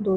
2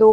2